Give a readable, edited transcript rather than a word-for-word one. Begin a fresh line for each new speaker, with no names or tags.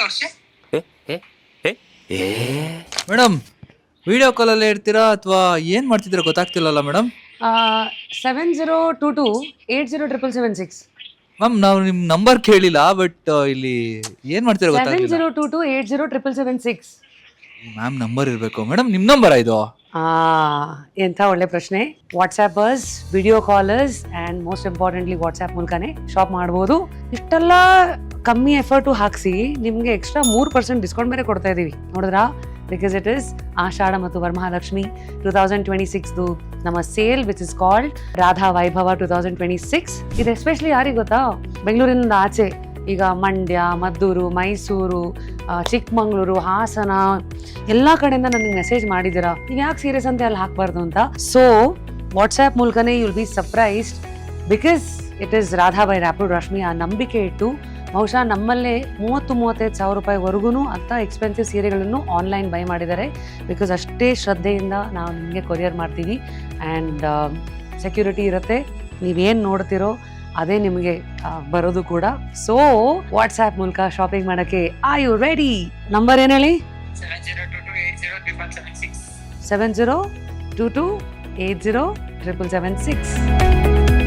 ತೋರಿಸಿ.
Madam video ಕಾಲಲ್ಲೇ ಇರ್ತೀರಾ ಅಥವಾ ಏನು ಮಾಡ್ತಿದ್ದೀರಾ ಗೊತ್ತಾಗ್ತಿಲ್ಲಲ್ಲ ಮೇಡಮ್.
7022807776.
ಮ್ಯಾಮ್ ನಾವು ನಿಮ್ಮ ನಂಬರ್ ಕೇಳಿಲ್ಲ, ಬಟ್ ಇಲ್ಲಿ ಏನು ಮಾಡ್ತೀರಾ ಗೊತ್ತಾಗ್ತಿಲ್ಲ.
7022807776.
ಮ್ಯಾಮ್ ನಂಬರ್ ಇರಬೇಕು ಮೇಡಮ್. ನಿಮ್ಮ ನಂಬರಾ ಇದು?
ಎಂಥ ಒಳ್ಳೆ ಪ್ರಶ್ನೆ. WhatsAppers, video callers and most importantly WhatsApp ಮೂಲಕನೇ ಶಾಪ್ ಮಾಡ್ಬೋದು. ಇಷ್ಟೆಲ್ಲ ಕಮ್ಮಿ ಎಫರ್ಟು ಹಾಕಿಸಿ ನಿಮಗೆ ಎಕ್ಸ್ಟ್ರಾ 3% ಡಿಸ್ಕೌಂಟ್ ಬೇರೆ ಕೊಡ್ತಾ ಇದ್ದೀವಿ, ನೋಡಿದ್ರಾ? ಬಿಕಾಸ್ ಇಟ್ ಇಸ್ ಆಷಾಢ ಮತ್ತು ವರಮಹಾಲಕ್ಷ್ಮಿ 2026 ನಮ್ಮ sale which is called Radha ವೈಭವ 2026. ಇದು ಎಸ್ಪೆಷಲಿ ಯಾರಿಗೆ ಗೊತ್ತಾ? ಬೆಂಗಳೂರಿನಿಂದ ಆಚೆ ಈಗ ಮಂಡ್ಯ, ಮದ್ದೂರು, ಮೈಸೂರು, ಚಿಕ್ಕಮಂಗ್ಳೂರು, ಹಾಸನ ಎಲ್ಲ ಕಡೆಯಿಂದ ನನಗೆ ಮೆಸೇಜ್ ಮಾಡಿದ್ದೀರಾ, ನೀವು ಯಾಕೆ ಸೀರಿಯಸ್ ಅಂತ ಅಲ್ಲಿ ಹಾಕಬಾರ್ದು ಅಂತ. ಸೊ ವಾಟ್ಸ್ಆ್ಯಪ್ ಮೂಲಕನೇ you will be surprised because it is Radha by rapid Rashmi. ಆ ನಂಬಿಕೆ ಇಟ್ಟು ಬಹುಶಃ ನಮ್ಮಲ್ಲೇ 30-35 ಸಾವಿರ ರೂಪಾಯಿವರೆಗೂ ಅಂಥ ಎಕ್ಸ್ಪೆನ್ಸಿವ್ ಸೀರೆಗಳನ್ನು ಆನ್ಲೈನ್ ಬೈ ಮಾಡಿದ್ದಾರೆ. ಬಿಕಾಸ್ ಅಷ್ಟೇ ಶ್ರದ್ಧೆಯಿಂದ ನಾವು ನಿಮಗೆ ಕೊರಿಯರ್ ಮಾಡ್ತೀವಿ ಆ್ಯಂಡ್ ಸೆಕ್ಯೂರಿಟಿ ಇರುತ್ತೆ. ನೀವೇನು ನೋಡ್ತಿರೋ ಅದೇ ನಿಮಗೆ ಬರೋದು ಕೂಡ. ಸೊ ವಾಟ್ಸ್ಆ್ಯಪ್ ಮೂಲಕ ಶಾಪಿಂಗ್ ಮಾಡೋಕ್ಕೆ ಆರ್ ಯು ರೆಡಿ? ನಂಬರ್ ಏನು ಹೇಳಿ?
7022807776.
7022807776.